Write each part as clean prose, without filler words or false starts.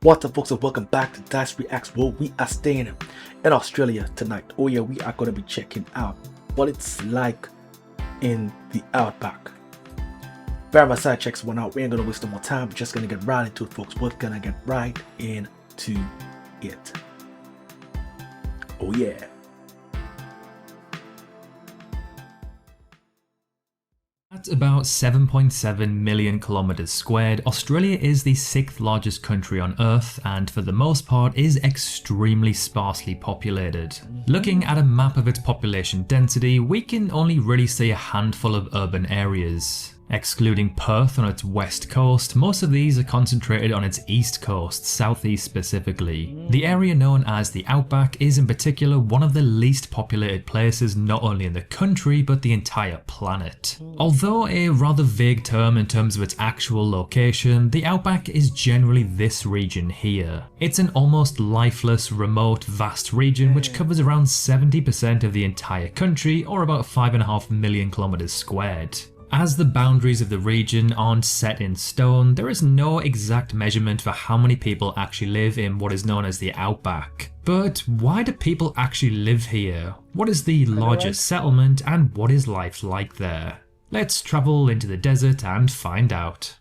What's up, folks, and welcome back to Dyce Reacts, where we are staying in Australia tonight. Oh yeah, we are going to be checking out what it's like in the Outback. Bear my side checks one out. We ain't going to waste no more time. We're just going to get right into it, folks. We're going to get right into it. Oh yeah. At about 7.7 million kilometers squared, Australia is the 6th largest country on Earth and for the most part is extremely sparsely populated. Looking at a map of its population density, we can only really see a handful of urban areas. Excluding Perth on its west coast, most of these are concentrated on its east coast, southeast specifically. The area known as the Outback is in particular one of the least populated places not only in the country but the entire planet. Although a rather vague term in terms of its actual location, the Outback is generally this region here. It's an almost lifeless, remote, vast region which covers around 70% of the entire country, or about 5.5 million kilometers squared. As the boundaries of the region aren't set in stone, there is no exact measurement for how many people actually live in what is known as the Outback. But why do people actually live here? What is the largest settlement and what is life like there? Let's travel into the desert and find out.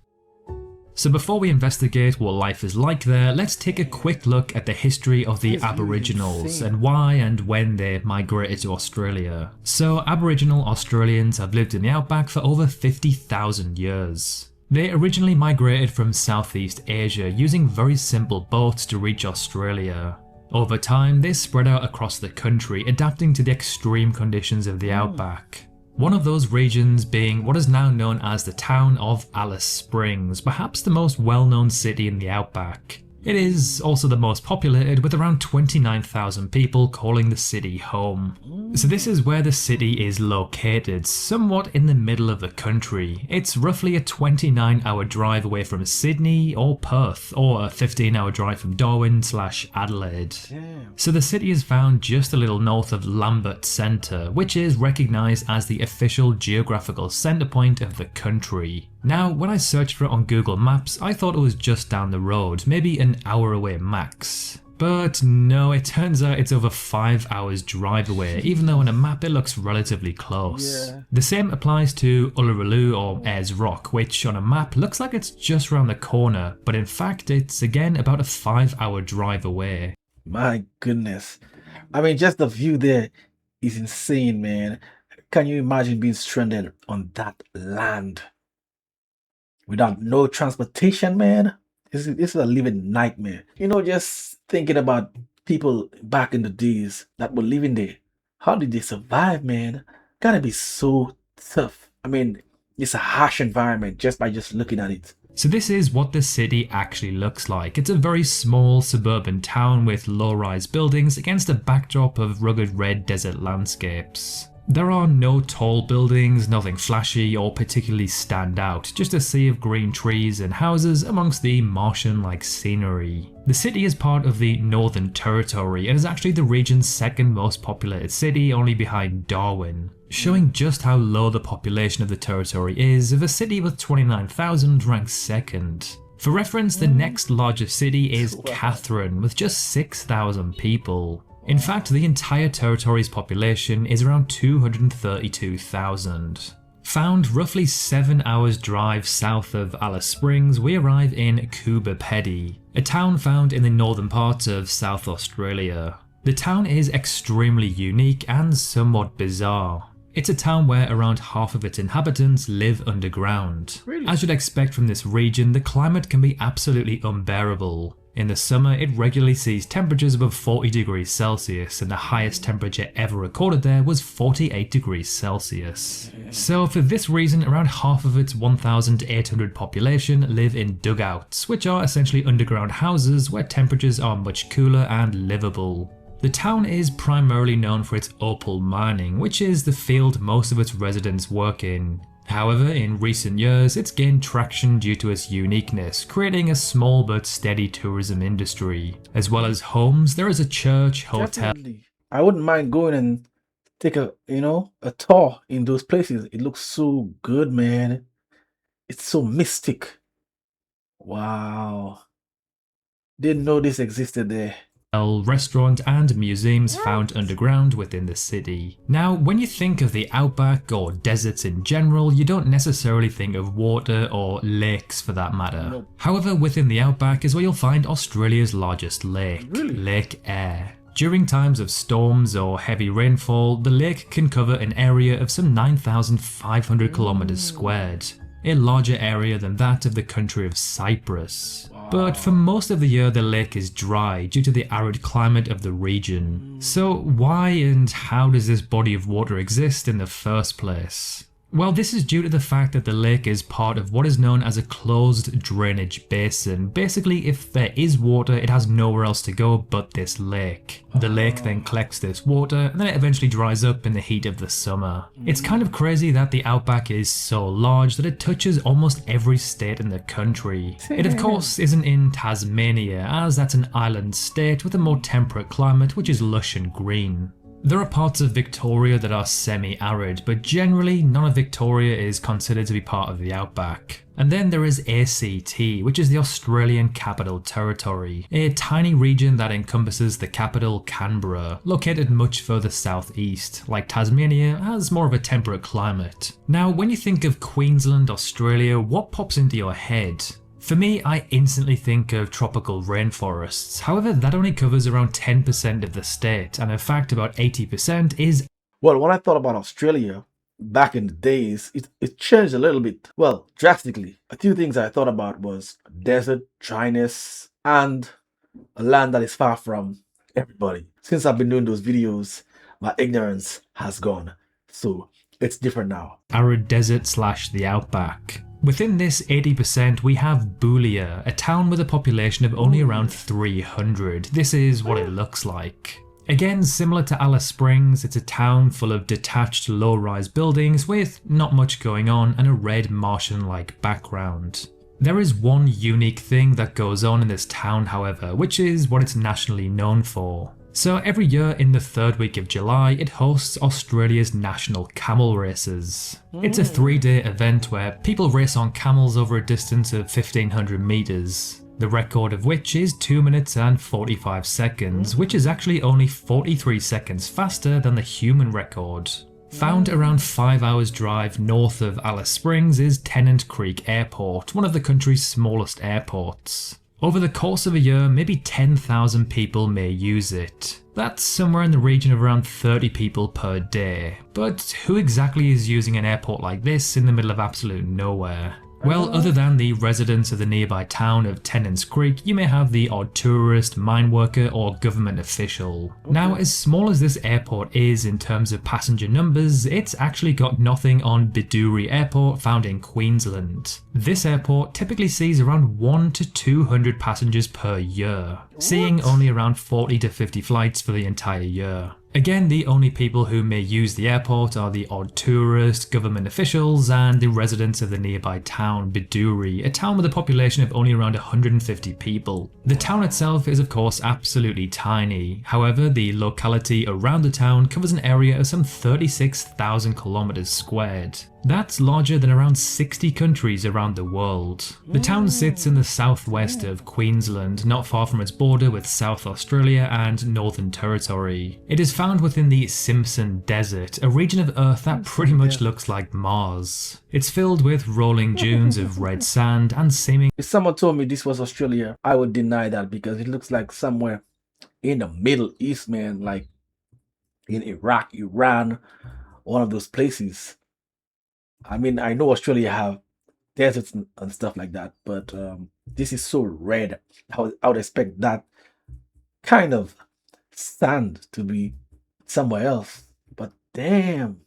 So before we investigate what life is like there, let's take a quick look at the history of the Aboriginals and why and when they migrated to Australia. So Aboriginal Australians have lived in the Outback for over 50,000 years. They originally migrated from Southeast Asia using very simple boats to reach Australia. Over time, they spread out across the country, adapting to the extreme conditions of the Outback. One of those regions being what is now known as the town of Alice Springs, perhaps the most well-known city in the Outback. It is also the most populated, with around 29,000 people calling the city home. So this is where the city is located, somewhat in the middle of the country. It's roughly a 29-hour drive away from Sydney or Perth, or a 15-hour drive from Darwin/Adelaide. So the city is found just a little north of Lambert Centre, which is recognised as the official geographical centre point of the country. Now, when I searched for it on Google Maps, I thought it was just down the road, maybe an hour away max. But no, it turns out it's over 5 hours drive away, even though on a map it looks relatively close. The same applies to Uluru or Ayers Rock, which on a map looks like it's just around the corner, but in fact it's again about a 5-hour drive away. My goodness. I mean, just the view there is insane, man. Can you imagine being stranded on that land? Without no transportation, man, this is a living nightmare. You know, just thinking about people back in the days that were living there. How did they survive, man? Gotta be so tough. I mean, it's a harsh environment just by just looking at it. So this is what the city actually looks like. It's a very small suburban town with low-rise buildings against a backdrop of rugged red desert landscapes. There are no tall buildings, nothing flashy or particularly stand out, just a sea of green trees and houses amongst the Martian-like scenery. The city is part of the Northern Territory and is actually the region's second most populated city, only behind Darwin. Showing just how low the population of the territory is, the city with 29,000 ranks second. For reference, the next largest city is Katherine with just 6,000 people. In fact, the entire territory's population is around 232,000. Found roughly 7 hours drive south of Alice Springs, we arrive in Coober Pedy, a town found in the northern part of South Australia. The town is extremely unique and somewhat bizarre. It's a town where around half of its inhabitants live underground. As you'd expect from this region, the climate can be absolutely unbearable. In the summer, it regularly sees temperatures above 40 degrees Celsius, and the highest temperature ever recorded there was 48 degrees Celsius. So for this reason, around half of its 1,800 population live in dugouts, which are essentially underground houses where temperatures are much cooler and livable. The town is primarily known for its opal mining, which is the field most of its residents work in. However, in recent years, it's gained traction due to its uniqueness, creating a small but steady tourism industry. As well as homes, there is a church, hotel. Definitely. I wouldn't mind going and take a tour in those places. It looks so good, man. It's so mystic. Wow. Didn't know this existed there. Restaurant and museums found underground within the city. Now, when you think of the outback or deserts in general, you don't necessarily think of water or lakes for that matter. Nope. However, within the outback is where you'll find Australia's largest lake, Really? Lake Eyre. During times of storms or heavy rainfall, the lake can cover an area of some 9,500 kilometers squared, a larger area than that of the country of Cyprus. But for most of the year the lake is dry due to the arid climate of the region. So why and how does this body of water exist in the first place? Well, this is due to the fact that the lake is part of what is known as a closed drainage basin. Basically, if there is water, it has nowhere else to go but this lake. The lake then collects this water and then it eventually dries up in the heat of the summer. It's kind of crazy that the outback is so large that it touches almost every state in the country. It of course isn't in Tasmania, as that's an island state with a more temperate climate which is lush and green. There are parts of Victoria that are semi-arid, but generally none of Victoria is considered to be part of the outback. And then there is ACT, which is the Australian Capital Territory, a tiny region that encompasses the capital Canberra, located much further southeast. Like Tasmania, has more of a temperate climate. Now, when you think of Queensland, Australia, what pops into your head? For me, I instantly think of tropical rainforests. However, that only covers around 10% of the state, and in fact about 80% is... Well, when I thought about Australia back in the days, it changed a little bit. Well, drastically. A few things I thought about was desert, dryness, and a land that is far from everybody. Since I've been doing those videos, my ignorance has gone. So it's different now. Arid desert / the outback. Within this 80% we have Boulia, a town with a population of only around 300. This is what it looks like. Again, similar to Alice Springs, it's a town full of detached low-rise buildings with not much going on and a red Martian-like background. There is one unique thing that goes on in this town however, which is what it's nationally known for. So every year in the third week of July, it hosts Australia's national camel races. It's a 3-day event where people race on camels over a distance of 1,500 meters. The record of which is 2 minutes and 45 seconds, which is actually only 43 seconds faster than the human record. Found around 5 hours drive north of Alice Springs is Tennant Creek Airport, one of the country's smallest airports. Over the course of a year, maybe 10,000 people may use it. That's somewhere in the region of around 30 people per day. But who exactly is using an airport like this in the middle of absolute nowhere? Well, other than the residents of the nearby town of Tennants Creek, you may have the odd tourist, mine worker or government official. Now, as small as this airport is in terms of passenger numbers, it's actually got nothing on Biduri Airport found in Queensland. This airport typically sees around 1 to 200 passengers per year, seeing only around 40 to 50 flights for the entire year. Again, the only people who may use the airport are the odd tourist, government officials, and the residents of the nearby town, Biduri, a town with a population of only around 150 people. The town itself is of course absolutely tiny, however the locality around the town covers an area of some 36,000 kilometers squared. That's larger than around 60 countries around the world. The town sits in the southwest of Queensland, not far from its border with South Australia and Northern Territory. It is found within the Simpson Desert, a region of Earth that pretty much looks like Mars. It's filled with rolling dunes of red sand and seeming... If someone told me this was Australia, I would deny that because it looks like somewhere in the Middle East, man, like in Iraq, Iran, one of those places. I mean, I know Australia have deserts and stuff like that, but this is so red. I would expect that kind of sand to be somewhere else. But damn,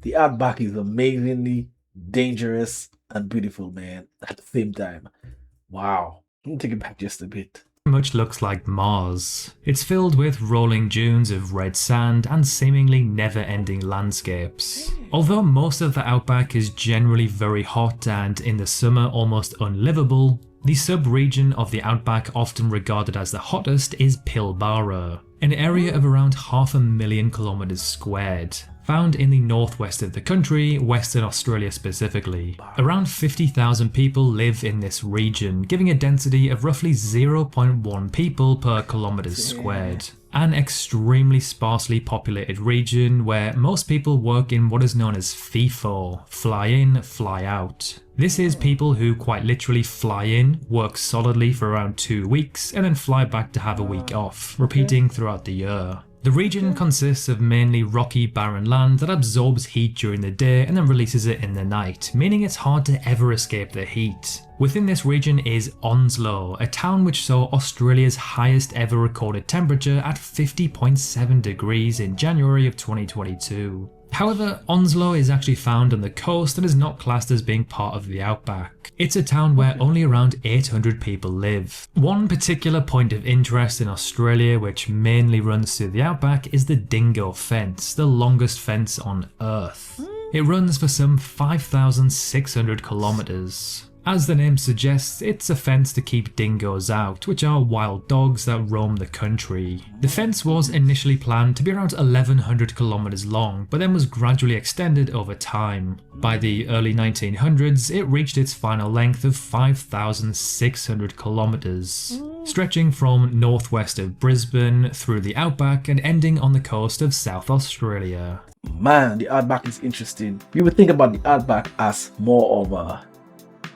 the outback is amazingly dangerous and beautiful, man, at the same time. Wow. Let me take it back just a bit. Much looks like Mars. It's filled with rolling dunes of red sand and seemingly never-ending landscapes. Although most of the outback is generally very hot and in the summer almost unlivable, the sub-region of the outback often regarded as the hottest is Pilbara, an area of around 500,000 kilometers squared. found in the northwest of the country, Western Australia specifically. Around 50,000 people live in this region, giving a density of roughly 0.1 people per kilometers squared. An extremely sparsely populated region where most people work in what is known as FIFO, fly in, fly out. This is people who quite literally fly in, work solidly for around 2 weeks, and then fly back to have a week off, repeating throughout the year. The region consists of mainly rocky, barren land that absorbs heat during the day and then releases it in the night, meaning it's hard to ever escape the heat. Within this region is Onslow, a town which saw Australia's highest ever recorded temperature at 50.7 degrees in January of 2022. However, Onslow is actually found on the coast and is not classed as being part of the Outback. It's a town where only around 800 people live. One particular point of interest in Australia, which mainly runs through the Outback, is the Dingo Fence, the longest fence on Earth. It runs for some 5,600 kilometers. As the name suggests, it's a fence to keep dingoes out, which are wild dogs that roam the country. The fence was initially planned to be around 1,100 kilometers long, but then was gradually extended over time. By the early 1900s, it reached its final length of 5,600 kilometers, stretching from northwest of Brisbane through the Outback and ending on the coast of South Australia. Man, the Outback is interesting. We would think about the Outback as more of a,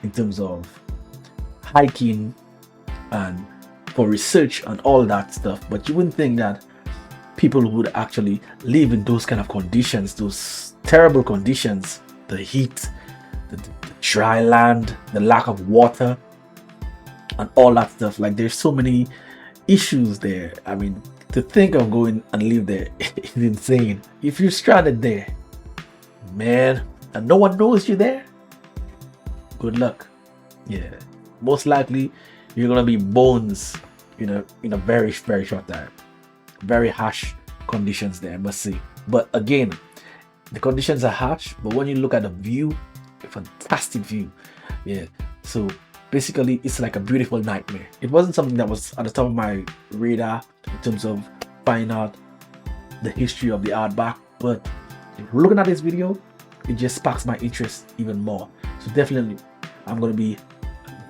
in terms of hiking and for research and all that stuff, but you wouldn't think that people would actually live in those kind of conditions, those terrible conditions, the heat, the dry land, the lack of water and all that stuff. Like, there's so many issues there. I mean, to think of going and live there is insane. If you're stranded there, man, and no one knows you're there, good luck. Yeah, most likely you're gonna be bones, in a very, very short time. Very harsh conditions there, I must say. But again, the conditions are harsh, but when you look at the view, a fantastic view. Yeah, so basically it's like a beautiful nightmare. It wasn't something that was at the top of my radar in terms of finding out the history of the Outback, but looking at this video, it just sparks my interest even more. So definitely I'm going to be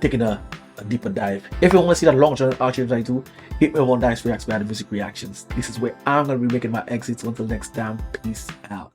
taking a deeper dive. If you want to see that long channel archives I do, hit me on Dyce Reacts by Buzzin Reactions. This is where I'm going to be making my exits. Until next time, peace out.